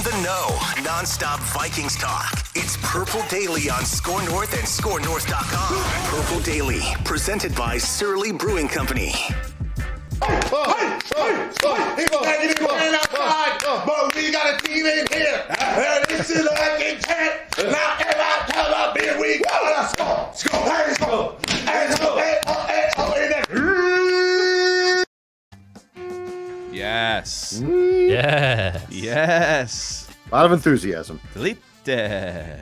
the know, nonstop Vikings talk. It's Purple Daily on Score North and ScoreNorth.com. Purple Daily, presented by Surly Brewing Company. But we got a team in here. And this is like a chant. Now every time I beer, we gotta score. Yes. Yes. Yes. A lot of enthusiasm. Delete. This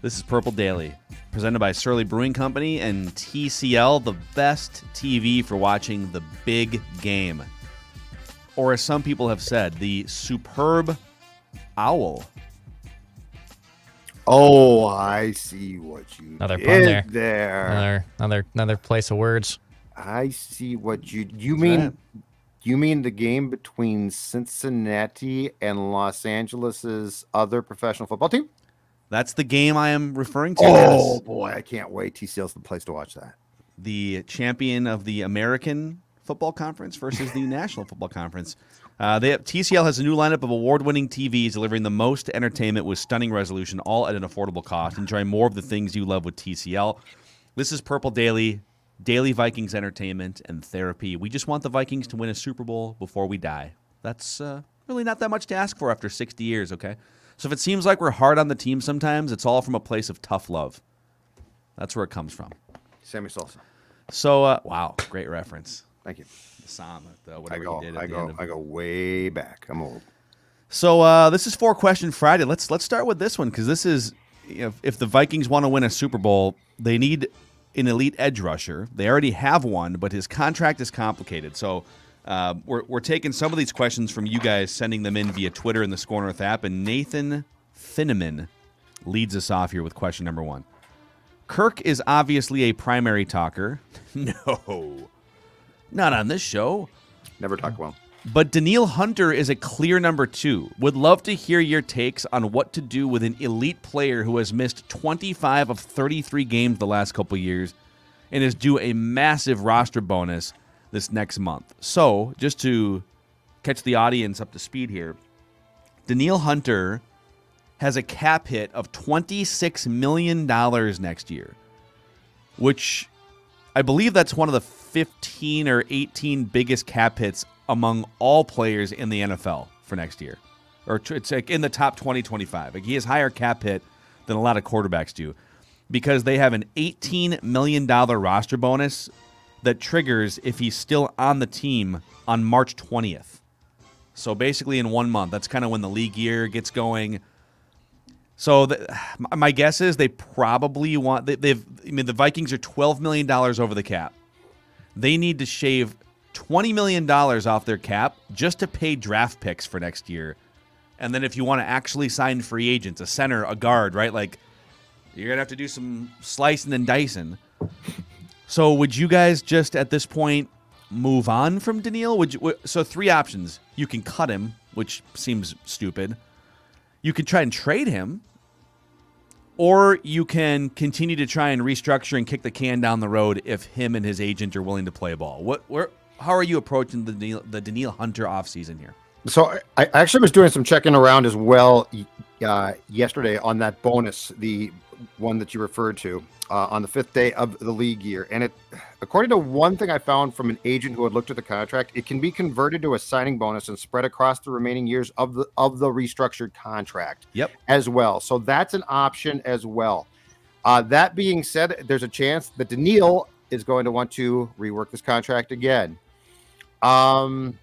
is Purple Daily, presented by Surly Brewing Company and TCL, the best TV for watching the big game. Or as some people have said, the superb owl. Oh, I see what you Another did pun there. Another place of words. I see what you mean. You mean the game between Cincinnati and Los Angeles's other professional football team? That's the game I am referring to. Oh, Yes. boy, I can't wait. TCL's the place to watch that. The champion of the American Football Conference versus the National Football Conference. TCL has a new lineup of award-winning TVs delivering the most entertainment with stunning resolution, all at an affordable cost. Enjoy more of the things you love with TCL. This is Purple Daily, daily Vikings entertainment and therapy. We just want the Vikings to win a Super Bowl before we die. That's really not that much to ask for after 60 years, okay? So if it seems like we're hard on the team sometimes, it's all from a place of tough love. That's where it comes from. Sammy Sosa. So, wow, great reference. Thank you. The psalm, whatever he did at the end of. I go way back. I'm old. So this is 4-Question Friday. Let's start with this one because this is, if the Vikings want to win a Super Bowl, they need an elite edge rusher. They already have one, but his contract is complicated. So we're taking some of these questions from you guys, sending them in via Twitter and the Score North app. And Nathan Finneman leads us off here with question number 1. Kirk is obviously a primary talker. No, not on this show. Never talk well. But Danielle Hunter is a clear number 2. Would love to hear your takes on what to do with an elite player who has missed 25 of 33 games the last couple years and is due a massive roster bonus this next month. So, just to catch the audience up to speed here, Danielle Hunter has a cap hit of $26 million next year, which I believe that's one of the 15 or 18 biggest cap hits among all players in the NFL for next year. Or it's like in the top 20, 25. Like he has higher cap hit than a lot of quarterbacks do because they have an $18 million roster bonus that triggers if he's still on the team on March 20th. So basically in 1 month. That's kind of when the league year gets going. So my guess is they probably want the Vikings are $12 million over the cap. They need to shave $20 million off their cap just to pay draft picks for next year. And then if you want to actually sign free agents, a center, a guard, right? Like you're going to have to do some slicing and dicing. So would you guys just at this point move on from Danielle? So 3 options. You can cut him, which seems stupid. You could try and trade him. Or you can continue to try and restructure and kick the can down the road if him and his agent are willing to play ball. How are you approaching the Danielle Hunter offseason here? So I actually was doing some checking around as well yesterday on that bonus, the one that you referred to on the 5th day of the league year. And it, according to one thing I found from an agent who had looked at the contract, it can be converted to a signing bonus and spread across the remaining years of the restructured contract. Yep. As well. So that's an option as well. That being said, there's a chance that Danielle is going to want to rework this contract again. I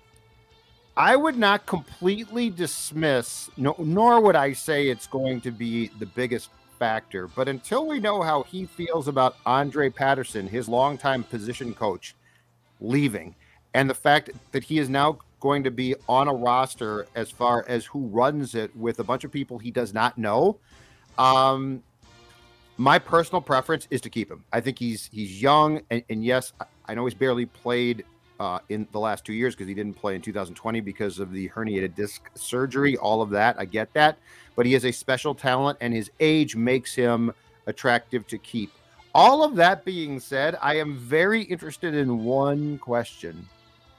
would not completely dismiss, nor would I say it's going to be the biggest factor, but until we know how he feels about Cordarelle Patterson, his longtime position coach, leaving, and the fact that he is now going to be on a roster as far as who runs it with a bunch of people he does not know, my personal preference is to keep him. I think he's young, and yes, I know he's barely played in the last 2 years because he didn't play in 2020 because of the herniated disc surgery, all of that. I get that. But he is a special talent, and his age makes him attractive to keep. All of that being said, I am very interested in one question.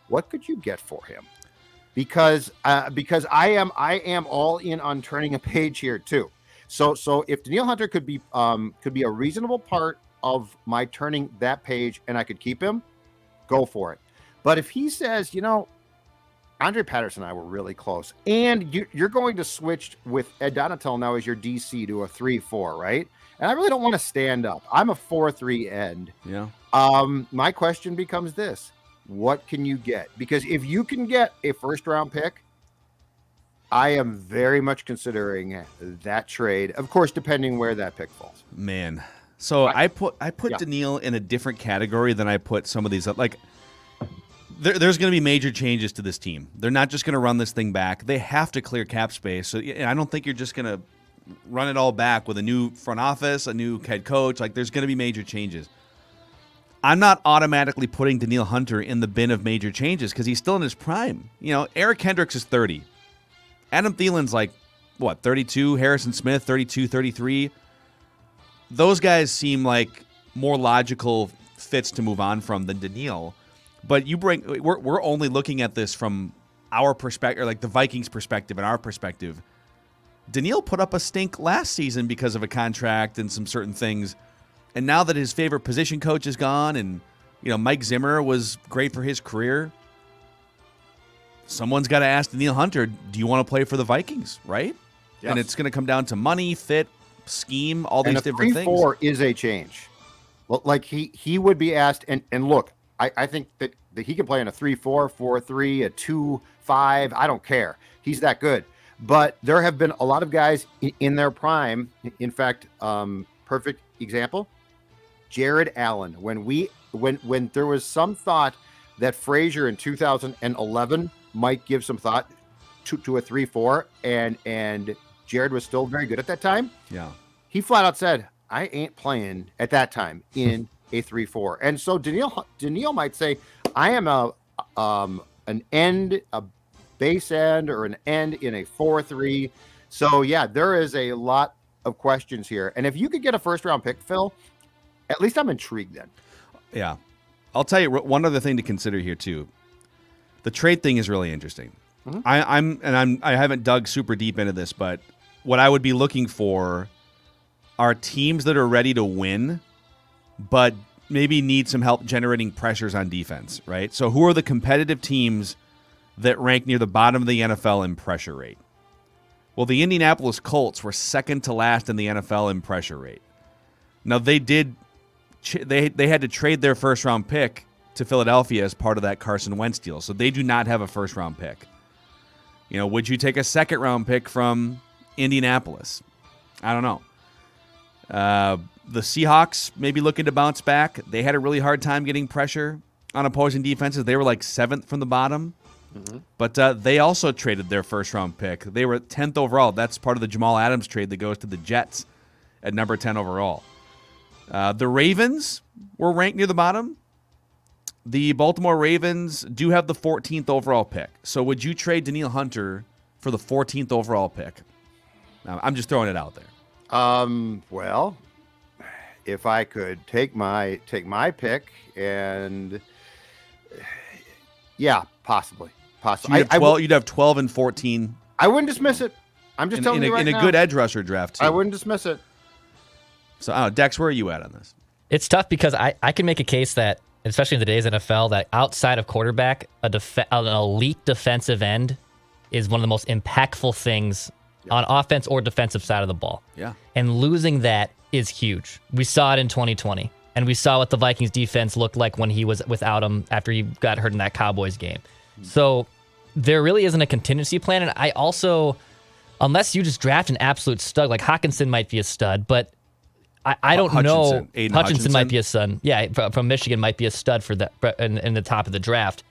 What could you get for him? because I am all in on turning a page here too. So if Danielle Hunter could be a reasonable part of my turning that page and I could keep him, go for it. But if he says, Andre Patterson and I were really close, and you're going to switch with Ed Donatel now as your DC to a 3-4, right? And I really don't want to stand up. I'm a 4-3 end. Yeah. My question becomes this: what can you get? Because if you can get a first-round pick, I am very much considering that trade. Of course, depending where that pick falls. Man, so I put Danielle in a different category than I put some of these. Like, there's going to be major changes to this team. They're not just going to run this thing back. They have to clear cap space. So I don't think you're just going to run it all back with a new front office, a new head coach. Like, there's going to be major changes. I'm not automatically putting Danielle Hunter in the bin of major changes because he's still in his prime. Eric Hendricks is 30. Adam Thielen's 32? Harrison Smith, 32, 33. Those guys seem like more logical fits to move on from than Danielle. But we're only looking at this from our perspective, like the Vikings' perspective and our perspective. Danielle put up a stink last season because of a contract and some certain things. And now that his favorite position coach is gone and, Mike Zimmer was great for his career, someone's got to ask Danielle Hunter, do you want to play for the Vikings, right? Yes. And it's going to come down to money, fit, scheme, all these different things. 3-4 is a change. Well, like he would be asked, and look, I think that he can play in a 3-4, 4-3, a 2-5. I don't care. He's that good. But there have been a lot of guys in their prime. In fact, perfect example, Jared Allen. When there was some thought that Frazier in 2011 might give some thought to a 3-4, and Jared was still very good at that time. Yeah, he flat out said, "I ain't playing at that time in a 3-4." And so Danielle might say, "I am an end, a base end, or an end in a 4-3." So yeah, there is a lot of questions here. And if you could get a first round pick, Phil, at least I'm intrigued then. Yeah. I'll tell you one other thing to consider here too. The trade thing is really interesting. Mm-hmm. I haven't dug super deep into this, but what I would be looking for are teams that are ready to win, but maybe need some help generating pressures on defense, right? So who are the competitive teams that rank near the bottom of the NFL in pressure rate? Well, the Indianapolis Colts were second to last in the NFL in pressure rate. Now, they had to trade their first-round pick to Philadelphia as part of that Carson Wentz deal, so they do not have a first-round pick. Would you take a second-round pick from Indianapolis? I don't know. The Seahawks may be looking to bounce back. They had a really hard time getting pressure on opposing defenses. They were like 7th from the bottom. Mm-hmm. But they also traded their first-round pick. They were 10th overall. That's part of the Jamal Adams trade that goes to the Jets at number 10 overall. The Ravens were ranked near the bottom. The Baltimore Ravens do have the 14th overall pick. So would you trade Danielle Hunter for the 14th overall pick? Now, I'm just throwing it out there. Well, if I could take my pick and yeah, possibly. So you'd have 12 and 14. I wouldn't dismiss it. I'm just telling you right now. In a good edge rusher draft, too. I wouldn't dismiss it. So, Dex, where are you at on this? It's tough because I can make a case that, especially in today's NFL, that outside of quarterback, an elite defensive end is one of the most impactful things on offense or defensive side of the ball. Yeah. And losing that is huge. We saw it in 2020, and we saw what the Vikings defense looked like when he was without him after he got hurt in that Cowboys game. So there really isn't a contingency plan. And I also, unless you just draft an absolute stud, like Hawkinson might be a stud, but I don't know. Hutchinson might be a stud. Yeah, from Michigan might be a stud for that in the top of the draft.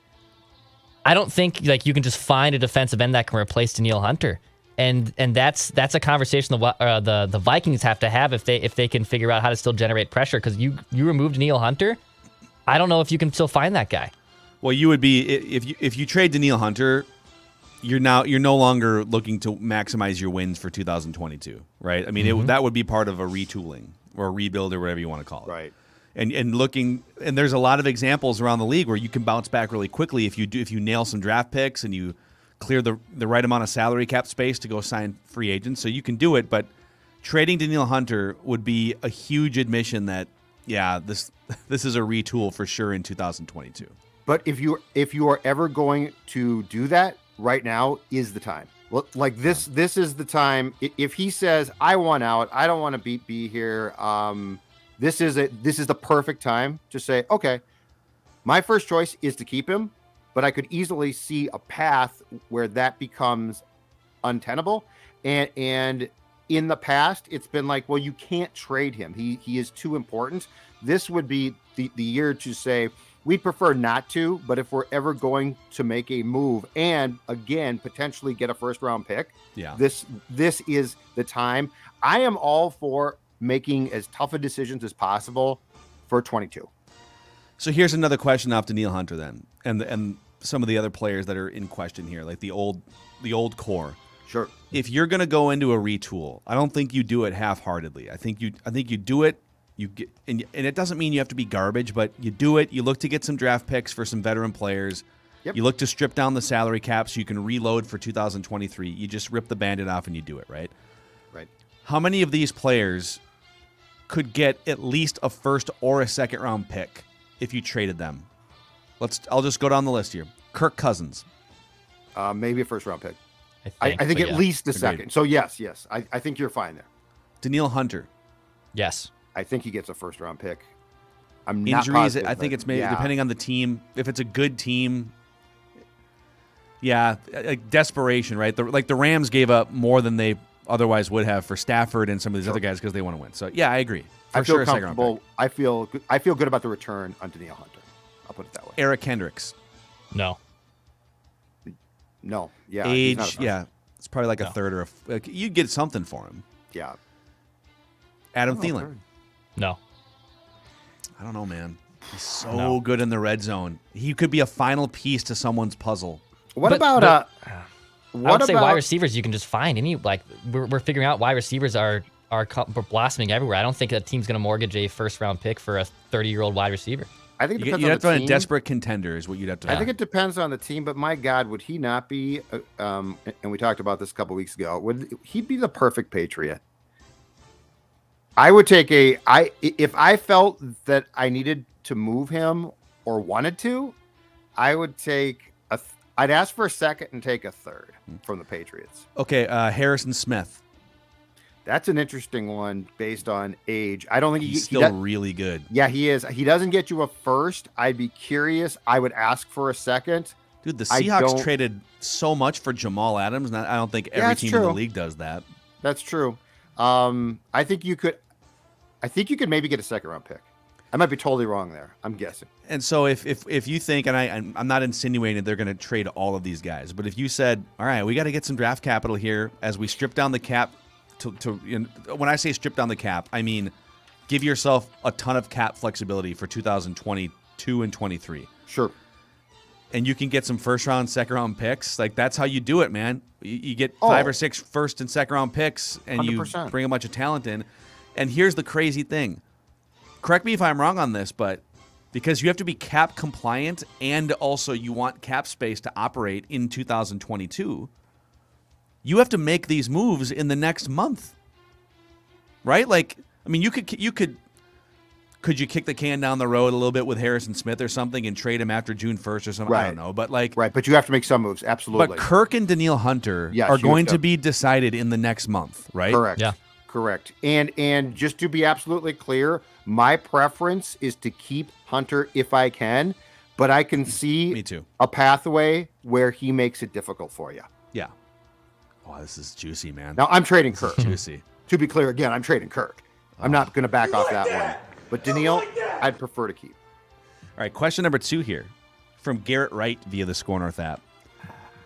I don't think you can just find a defensive end that can replace Danielle Hunter. And that's a conversation the Vikings have to have if they can figure out how to still generate pressure, because you removed Danielle Hunter. I don't know if you can still find that guy. Well, you would be if you trade Danielle Hunter, you're no longer looking to maximize your wins for 2022, right? I mean, that would be part of a retooling or a rebuild or whatever you want to call it, right? And there's a lot of examples around the league where you can bounce back really quickly if you nail some draft picks and you clear the right amount of salary cap space to go sign free agents. So you can do it, but trading Danielle Hunter would be a huge admission that, yeah, this is a retool for sure in 2022. But if you are ever going to do that, right now is the time. Well, like this is the time. If he says, I want out, I don't want to be here, this is the perfect time to say, okay, my first choice is to keep him, but I could easily see a path where that becomes untenable. And in the past, it's been like, well, you can't trade him. He is too important. This would be the year to say, we'd prefer not to, but if we're ever going to make a move and again potentially get a first round pick, this is the time. I am all for making as tough a decisions as possible for 22. So here's another question off Danielle Hunter then, and some of the other players that are in question here, like the old core. Sure. If you're going to go into a retool, I don't think you do it half-heartedly. I think you do it. You get, and it doesn't mean you have to be garbage, but you do it. You look to get some draft picks for some veteran players. Yep. You look to strip down the salary cap so you can reload for 2023. You just rip the Band-Aid off and you do it, right? Right. How many of these players could get at least a first or a second round pick if you traded them? I'll just go down the list here. Kirk Cousins. Maybe a first round pick. I think at least a Agreed. second. So yes. I think you're fine there. Danielle Hunter. Yes. I think he gets a first round pick. I'm not Injuries, positive, I think but it's maybe yeah. depending on the team. If it's a good team, yeah, like desperation, right? The Rams gave up more than they otherwise would have for Stafford and some of these other guys because they want to win. So yeah, I agree. For I feel sure, a second round comfortable. pick. I feel good about the return on Danielle Hunter. I'll put it that way. Eric Kendricks. No. No. Yeah. he's not a Age, first. yeah, it's probably like a third or you get something for him. Yeah. Adam Oh, Thielen. third. No. I don't know, man. He's so good in the red zone. He could be a final piece to someone's puzzle. What But- about but- I what would say about wide receivers you can just find any, like we're figuring out wide receivers are blossoming everywhere. I don't think a team's going to mortgage a first round pick for a 30-year-old wide receiver. I think it You'd depends on have the to find team. a desperate contender is what you'd have to I think it depends on the team, but my God, would he not be? And we talked about this a couple weeks ago. Would he be the perfect Patriot? I would take if I felt that I needed to move him or wanted to, I would take I'd ask for a second and take a third from the Patriots. Okay, Harrison Smith. That's an interesting one based on age. I don't think He's still really good. Yeah, he is. He doesn't get you a first. I'd be curious. I would ask for a second. Dude, the I Seahawks don't- traded so much for Jamal Adams, and I don't think every it's team in the true. league does that. That's true. I think you could maybe get a second round pick. I might be totally wrong there. I'm guessing. And so if you think, and I'm not insinuating they're going to trade all of these guys, but if you said, all right, we got to get some draft capital here as we strip down the cap when I say strip down the cap, I mean give yourself a ton of cap flexibility for 2022 and 23. Sure. And you can get some first round, second round picks. Like that's how you do it, man. You get 5 or 6 first and second round picks, and 100%. you bring a bunch of talent in. And here's the crazy thing. Correct me if I'm wrong on this, but because you have to be cap compliant and also you want cap space to operate in 2022, you have to make these moves in the next month. Right? Like, I mean, could you kick the can down the road a little bit with Harrison Smith or something and trade him after June 1st or something? I don't know. But like Right, but you have to make some moves. Absolutely. But Kirk and Danielle Hunter Yes, are you going have to to- be decided in the next month, right? Correct. Yeah. Correct. And just to be absolutely clear, my preference is to keep Hunter if I can, but I can see Me too. a pathway where he makes it difficult for you. Yeah. Oh, this is juicy, man. Now I'm trading Kirk. Juicy. To be clear, again, I'm trading Kirk. I'm not going to back off that one. But Danielle, I'd prefer to keep. All right, question number 2 here from Garrett Wright via the Score North app.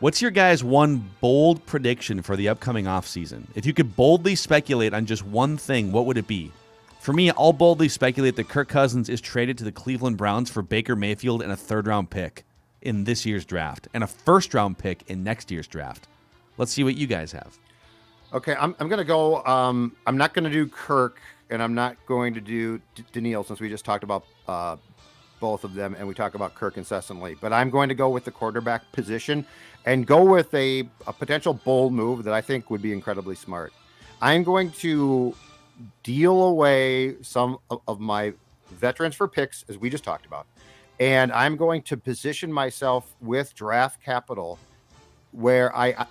What's your guys' one bold prediction for the upcoming offseason? If you could boldly speculate on just one thing, what would it be? For me, I'll boldly speculate that Kirk Cousins is traded to the Cleveland Browns for Baker Mayfield and a third-round pick in this year's draft and a first-round pick in next year's draft. Let's see what you guys have. Okay, I'm going to go. I'm not going to do Kirk, and I'm not going to do Danielle since we just talked about both of them, and we talk about Kirk incessantly. But I'm going to go with the quarterback position and go with a potential bold move that I think would be incredibly smart. I'm going to deal away some of my veterans for picks, as we just talked about. And I'm going to position myself with draft capital where I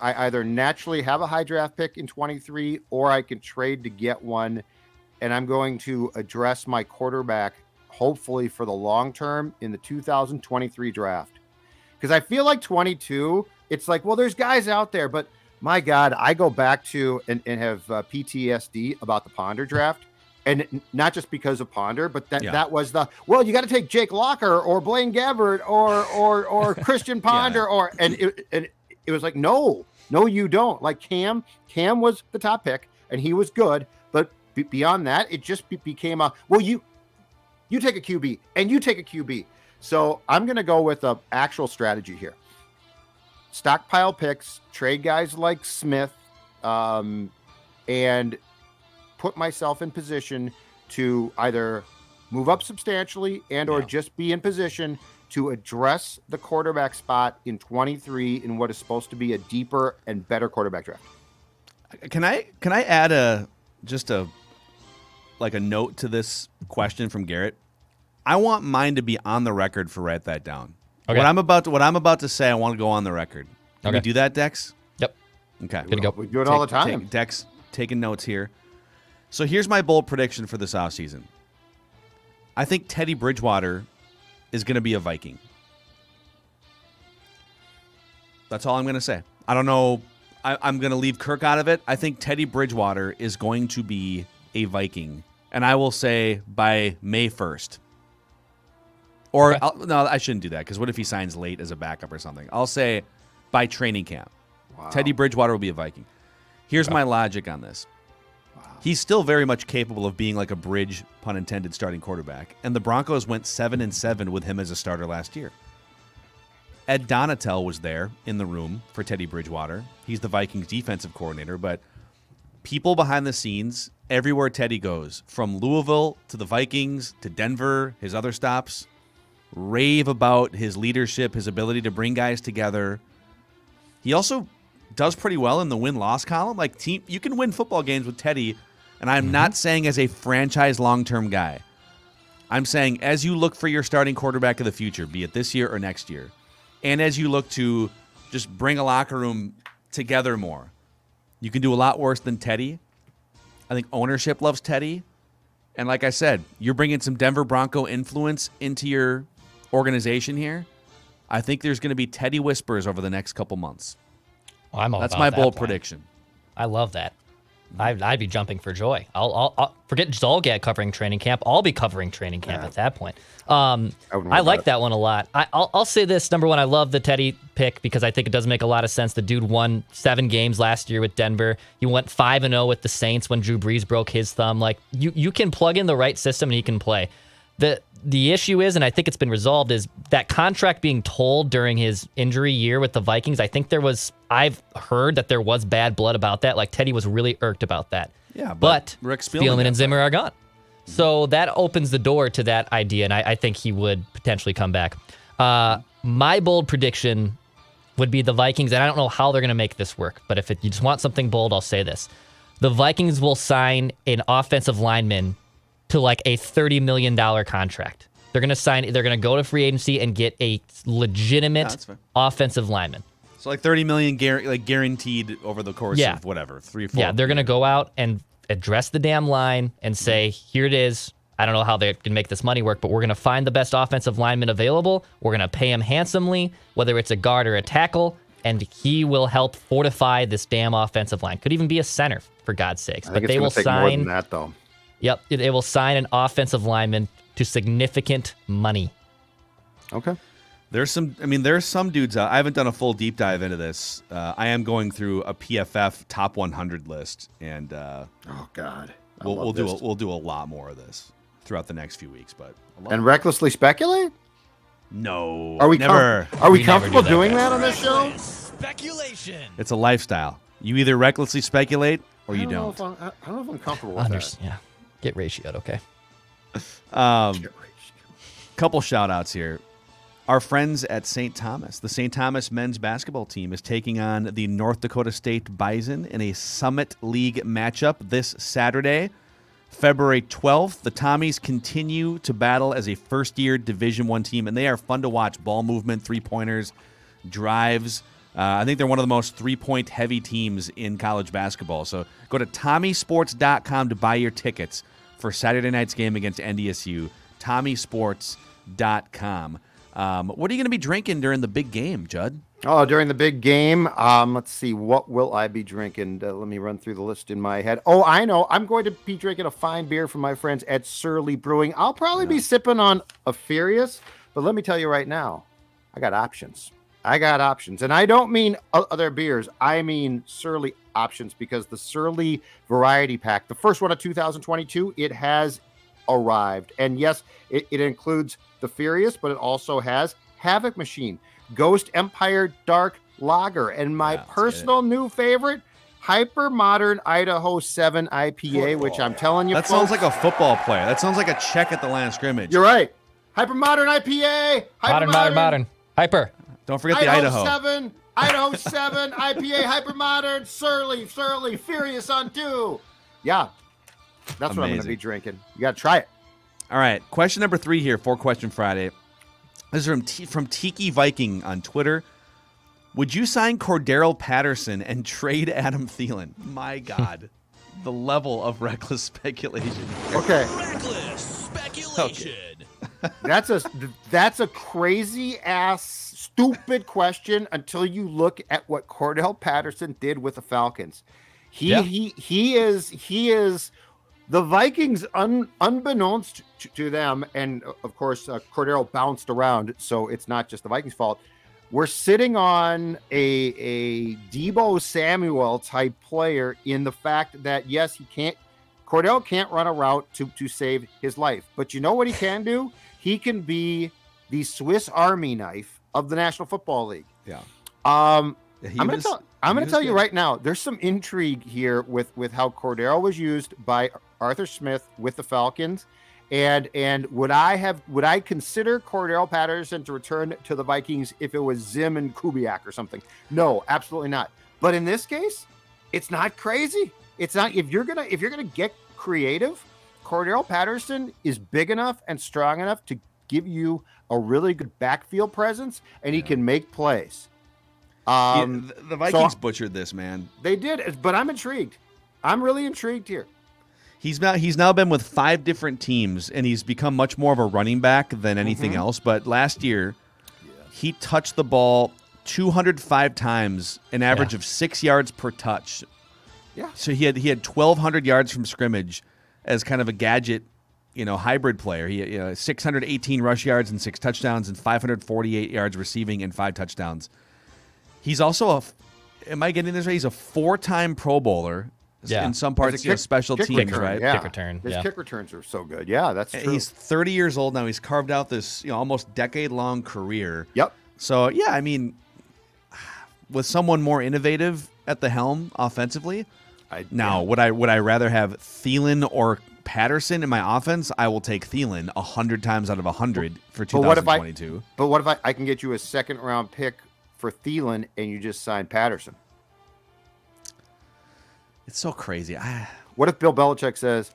either naturally have a high draft pick in 23 or I can trade to get one. And I'm going to address my quarterback, hopefully for the long term, in the 2023 draft. Because I feel like 22, it's like, well, there's guys out there, but my God, I go back to and have PTSD about the Ponder draft. And not just because of Ponder, but that was well, you got to take Jake Locker or Blaine Gabbert or Christian Ponder and it was like, no, you don't. Like Cam was the top pick and he was good. But beyond that, it just became well, you take a QB and you take a QB. So I'm going to go with a actual strategy here. Stockpile picks, trade guys like Smith, and put myself in position to either move up substantially and or just be in position to address the quarterback spot in 23 in what is supposed to be a deeper and better quarterback draft. Can I add a note to this question from Garrett? I want mine to be on the record for write that down. Okay. What I'm about to say, I want to go on the record. Can we do that, Dex? Yep. Okay. Good to go. We do it all the time. Dex taking notes here. So here's my bold prediction for this offseason. I think Teddy Bridgewater is going to be a Viking. That's all I'm going to say. I don't know. I'm going to leave Kirk out of it. I think Teddy Bridgewater is going to be a Viking. And I will say by May 1st. Or, no, I shouldn't do that because what if he signs late as a backup or something? I'll say by training camp. Wow. Teddy Bridgewater will be a Viking. Here's my logic on this. He's still very much capable of being like a bridge, pun intended, starting quarterback. And the Broncos went 7-7 with him as a starter last year. Ed Donatel was there in the room for Teddy Bridgewater. He's the Vikings defensive coordinator, but people behind the scenes, everywhere Teddy goes, from Louisville to the Vikings to Denver, his other stops, rave about his leadership, his ability to bring guys together. He also does pretty well in the win-loss column. Like, you can win football games with Teddy, and I'm not saying as a franchise long-term guy. I'm saying as you look for your starting quarterback of the future, be it this year or next year, and as you look to just bring a locker room together more, you can do a lot worse than Teddy. I think ownership loves Teddy. And like I said, you're bringing some Denver Bronco influence into your organization here. I think there's going to be Teddy whispers over the next couple months. Well, that's my bold prediction. I love that. I'd be jumping for joy. I'll forget Zolgad covering training camp. I'll be covering training camp at that point. I like that one a lot. I'll say this. Number one, I love the Teddy pick because I think it does make a lot of sense. The dude won 7 games last year with Denver. He went 5-0 with the Saints when Drew Brees broke his thumb. Like you can plug in the right system and he can play. The issue is, and I think it's been resolved, is that contract being told during his injury year with the Vikings. I think I've heard that there was bad blood about that. Like Teddy was really irked about that. Yeah, but Thielen and Zimmer are gone. So that opens the door to that idea, and I think he would potentially come back. My bold prediction would be the Vikings, and I don't know how they're going to make this work, but if you just want something bold, I'll say this. The Vikings will sign an offensive lineman to like a $30 million contract. They're going to go to free agency and get a legitimate offensive lineman. So like $30 million guaranteed over the course of whatever, 3 or 4. Yeah, they're going to go out and address the damn line and say, here it is. I don't know how they can make this money work, but we're going to find the best offensive lineman available. We're going to pay him handsomely, whether it's a guard or a tackle, and he will help fortify this damn offensive line. Could even be a center, for God's sakes. But they will sign more than that, though. Yep, it will sign an offensive lineman to significant money. Okay. There's some dudes out. I haven't done a full deep dive into this. I am going through a PFF top 100 list, and oh God, we'll do a lot more of this throughout the next few weeks. But recklessly speculate? No. Are we comfortable doing guys. that on this show? Speculation. It's a lifestyle. You either recklessly speculate or you don't. I don't know if I'm comfortable with that. Yeah. Get ratioed, okay? Couple shout-outs here. Our friends at St. Thomas. The St. Thomas men's basketball team is taking on the North Dakota State Bison in a Summit League matchup this Saturday, February 12th. The Tommies continue to battle as a first-year Division I team, and they are fun to watch. Ball movement, three-pointers, drives. I think they're one of the most three-point heavy teams in college basketball. So go to TommySports.com to buy your tickets for Saturday night's game against NDSU. TommySports.com. What are you going to be drinking during the big game, Judd? Oh, during the big game, let's see. What will I be drinking? Let me run through the list in my head. Oh, I know. I'm going to be drinking a fine beer from my friends at Surly Brewing. I'll probably be sipping on a Furious, but let me tell you right now, I got options. And I don't mean other beers. I mean Surly options, because the Surly Variety Pack, the first one of 2022, it has arrived. And yes, it includes the Furious, but it also has Havoc Machine, Ghost Empire Dark Lager, and my personal new favorite, Hyper Modern Idaho 7 IPA, which I'm telling you, that sounds like a football player. That sounds like a check at the line of scrimmage. You're right. Hyper Modern IPA. Modern. Hyper. Don't forget the Idaho. Idaho 7 IPA, Hyper Modern, Surly, Furious on 2. Yeah, that's what I'm going to be drinking. You got to try it. All right, question number 3 here for Question Friday. This is from Tiki Viking on Twitter. Would you sign Cordarelle Patterson and trade Adam Thielen? My God, the level of reckless speculation. Okay. Reckless speculation. Okay. That's a crazy ass stupid question until you look at what Cordarelle Patterson did with the Falcons. He is the Vikings, unbeknownst to them, and of course Cordarelle bounced around, so it's not just the Vikings' fault. We're sitting on a Deebo Samuel type player in the fact that yes, Cordarelle can't run a route to save his life, but you know what he can do? He can be the Swiss Army knife of the National Football League. Yeah. I'm going to tell you right now, there's some intrigue here with how Cordarelle was used by Arthur Smith with the Falcons. And would I consider Cordarelle Patterson to return to the Vikings if it was Zim and Kubiak or something? No, absolutely not. But in this case, it's not crazy. It's not. If you're gonna get creative, Cordarelle Patterson is big enough and strong enough to give you a really good backfield presence, and he can make plays. The Vikings butchered this, man. They did, but I'm intrigued. I'm really intrigued here. He's now been with 5 different teams, and he's become much more of a running back than anything else. But last year, he touched the ball 205 times, an average of 6 yards per touch. Yeah. So he had 1,200 yards from scrimmage as kind of a gadget, hybrid player. He 618 rush yards and 6 touchdowns, and 548 yards receiving and 5 touchdowns. He's also am I getting this right? He's a 4-time Pro Bowler. Yeah. In some parts, special teams, return, right? Yeah. Kick return. His kick returns are so good. Yeah, that's true. He's 30 years old now. He's carved out this almost decade-long career. Yep. So, yeah, I mean, with someone more innovative at the helm offensively, would I rather have Thielen or Patterson in my offense? I will take Thielen 100 times out of 100 for 2022. But what if I can get you a second-round pick for Thielen and you just sign Patterson? It's so crazy. What if Bill Belichick says,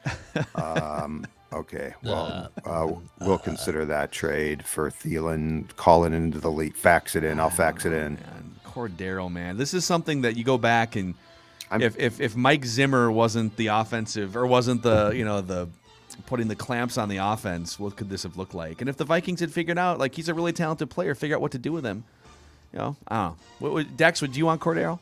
okay, well, we'll consider that trade for Thielen, call it into the league, fax it in, I'll fax it in. Man. Cordarelle, man. This is something that you go back and if Mike Zimmer wasn't the offensive or wasn't the, the putting the clamps on the offense, what could this have looked like? And if the Vikings had figured out, like, he's a really talented player, figure out what to do with him. I don't know. Dex, would you want Cordarelle?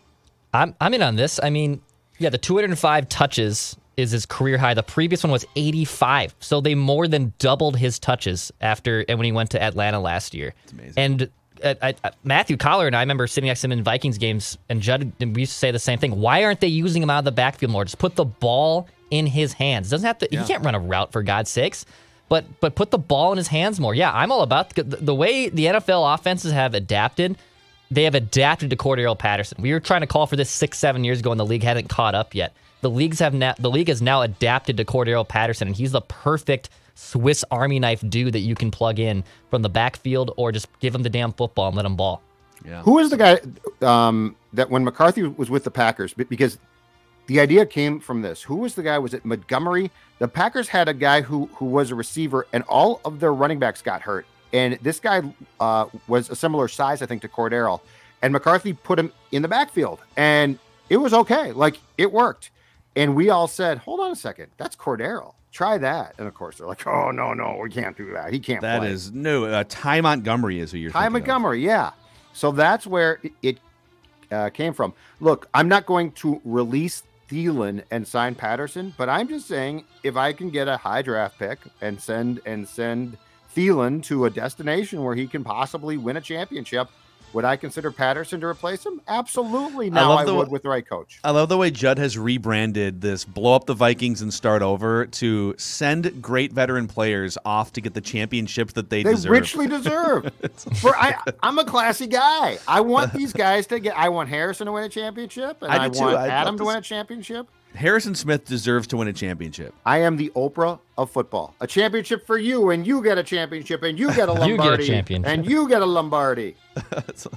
I'm in on this. I mean, yeah, the 205 touches is his career high. The previous one was 85. So they more than doubled his touches when he went to Atlanta last year. It's amazing. And Matthew Collar and I remember sitting next to him in Vikings games, and Judd, we used to say the same thing. Why aren't they using him out of the backfield more? Just put the ball in his hands. Doesn't have to. He can't run a route, for God's sakes. But put the ball in his hands more. Yeah, I'm all about the way the NFL offenses have adapted. They have adapted to Cordarelle Patterson. We were trying to call for this 6-7 years ago, and the league hadn't caught up yet. The league has now adapted to Cordarelle Patterson, and he's the perfect Swiss Army knife dude that you can plug in from the backfield or just give him the damn football and let him ball. Yeah. Who is the guy that when McCarthy was with the Packers, because the idea came from this. Who was the guy? Was it Montgomery? The Packers had a guy who was a receiver, and all of their running backs got hurt. And this guy was a similar size, I think, to Cordarelle. And McCarthy put him in the backfield, and it was okay. Like, it worked. And we all said, hold on a second. That's Cordarelle. Try that. And, of course, they're like, oh, no, we can't do that. He can't play. That is no. Ty Montgomery is who you're thinking Montgomery, yeah. So that's where it came from. Look, I'm not going to release Thielen and sign Patterson, but I'm just saying if I can get a high draft pick and send Thielen to a destination where he can possibly win a championship, would I consider Patterson to replace him? Absolutely. Now I would with the right coach. I love the way Judd has rebranded this blow up the Vikings and start over to send great veteran players off to get the championships that they deserve. Richly deserve. I'm a classy guy. I want these guys to get. I want Harrison to win a championship, and I want Adam to win a championship. Harrison Smith deserves to win a championship. I am the Oprah of football. A championship for you, and you get a championship, and you get a Lombardi, you get a championship. and you get a Lombardi. All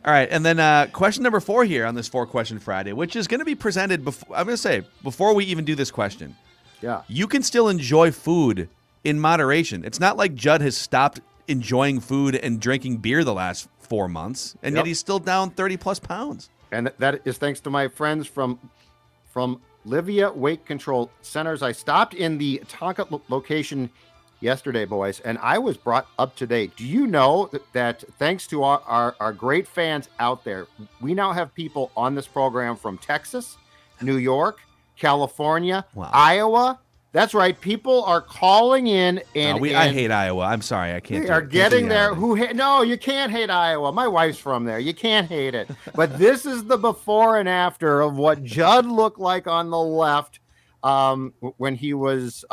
right, and then question number 4 here on this 4-question Friday, which is going to be presented before. I'm going to say before we even do this question. Yeah, you can still enjoy food in moderation. It's not like Judd has stopped enjoying food and drinking beer the last 4 months, and yet he's still down 30+ pounds. And that is thanks to my friends from Livia Weight Control Centers. I stopped in the Tonka location yesterday, boys, and I was brought up to date. Do you know that thanks to our great fans out there, we now have people on this program from Texas, New York, California, Iowa. That's right. People are calling in, and I hate Iowa. I'm sorry, I can't. They are getting there. No, you can't hate Iowa. My wife's from there. You can't hate it. But this is the before and after of what Judd looked like on the left when he was,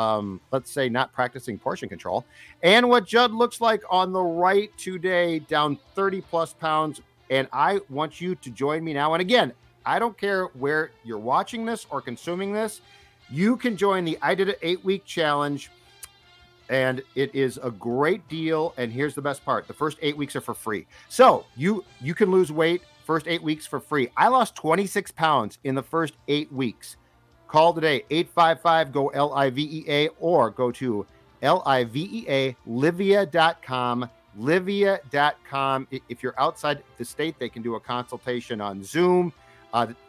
let's say, not practicing portion control, and what Judd looks like on the right today, down 30+ pounds. And I want you to join me now. And again, I don't care where you're watching this or consuming this. You can join the I Did It 8-week challenge, and it is a great deal. And here's the best part. The first 8 weeks are for free. So you can lose weight first 8 weeks for free. I lost 26 pounds in the first 8 weeks. Call today, 855-GO-LIVEA, or go to LIVEA, Livia.com, Livia.com. If you're outside the state, they can do a consultation on Zoom.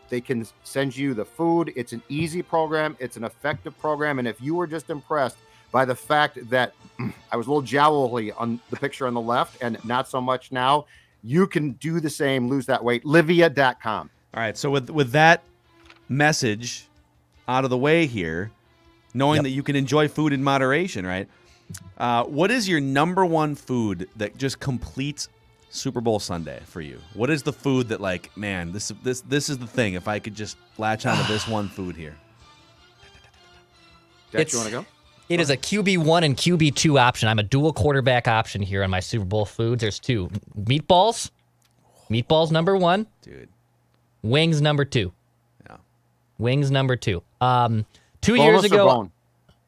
They can send you the food. It's an easy program. It's an effective program. And if you were just impressed by the fact that I was a little jowly on the picture on the left and not so much now, you can do the same, lose that weight. Livia.com. All right. So with that message out of the way here, knowing that you can enjoy food in moderation, right? What is your number one food that just completes Super Bowl Sunday for you? What is the food that, like, man, this is the thing. If I could just latch onto this one food here. Jack, you want to go? It is a QB1 and QB2 option. I'm a dual quarterback option here on my Super Bowl foods. There's 2. Meatballs. Meatballs number 1. Dude. Wings number 2. Yeah. Wings number 2. 2 Boneless years ago. or bone?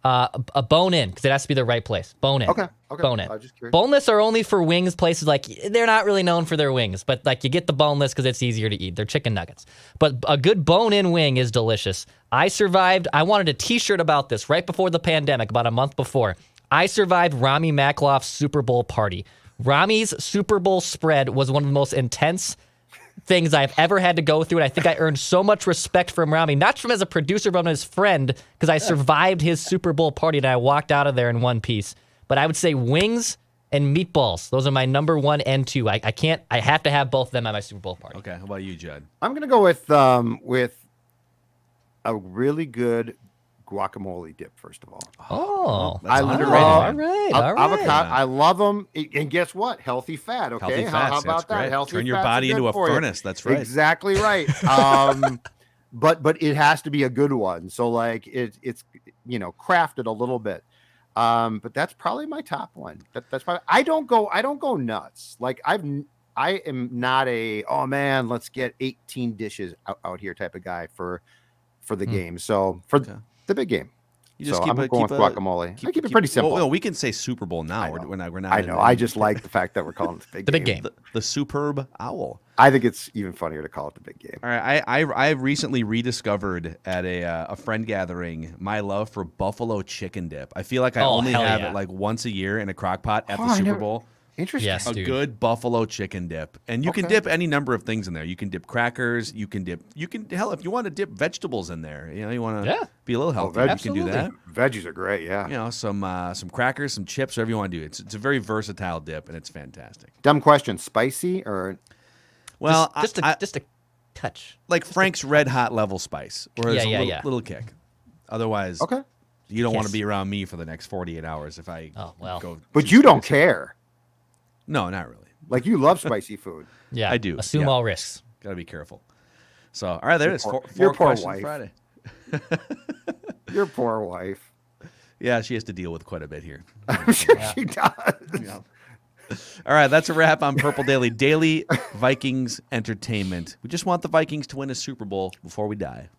A bone in, because it has to be the right place. Bone in. Okay. Bone in. I was just curious. Boneless are only for wings places like, they're not really known for their wings, but like you get the boneless because it's easier to eat. They're chicken nuggets. But a good bone-in wing is delicious. I survived. I wanted a t-shirt about this right before the pandemic, about a month before. I survived Rami Makloff's Super Bowl party. Rami's Super Bowl spread was one of the most intense things I've ever had to go through, and I think I earned so much respect from Rami, not from as a producer, but as a friend, because I survived his Super Bowl party and I walked out of there in one piece. But I would say wings and meatballs. Those are my number 1 and 2. I have to have both of them at my Super Bowl party. Okay, how about you, Judd? I'm going to go with a really good guacamole dip, first of all. Oh, that's underrated. All right. Avocado. I love them. And guess what? Healthy fat. Okay. Healthy fats, how about that? great. Healthy Turn your fats body are into good a for you. furnace. That's right. Exactly right. But it has to be a good one. So like it's crafted a little bit. But that's probably my top one. That's probably. I don't go nuts. Like I am not a, oh man, let's get 18 dishes out here type of guy for the game. So for the big game. You just So keep I'm a, going keep with a- guacamole. I keep it pretty simple. Well, we can say Super Bowl now. We're not. I know. I just like the fact that we're calling it the big The big game. the superb owl. I think it's even funnier to call it the big game. All right, I recently rediscovered at a friend gathering my love for buffalo chicken dip. I feel like I only hell have yeah. it like once a year in a crock pot at Oh, the I Super never- Bowl. Interesting. Yes. A dude. good buffalo chicken dip, and you can Okay. dip any number of things in there. You can dip crackers. You can hell if you want to dip vegetables in there. You know, you want to Yeah. be a little Oh, healthier. You can do that. Veggies are great. Yeah. You know, some crackers, some chips, whatever you want to do. It's a very versatile dip, and it's fantastic. Dumb question. Spicy or Well, just a touch. like Frank's Red Hot level spice, where it's Yeah, a little kick. Otherwise, okay? you don't want to Kiss. be around me for the next 48 hours if I Oh, well. go. But too you don't spicy. care. No, not really. Like you love spicy food. Yeah, I do, Assume yeah. all risks. Got to be careful. So, all right, there it is. Your Four poor questions wife. Friday. Your poor wife. Yeah, she has to deal with quite a bit here. I'm sure she does. All right, that's a wrap on Purple Daily Vikings entertainment. We just want the Vikings to win a Super Bowl before we die.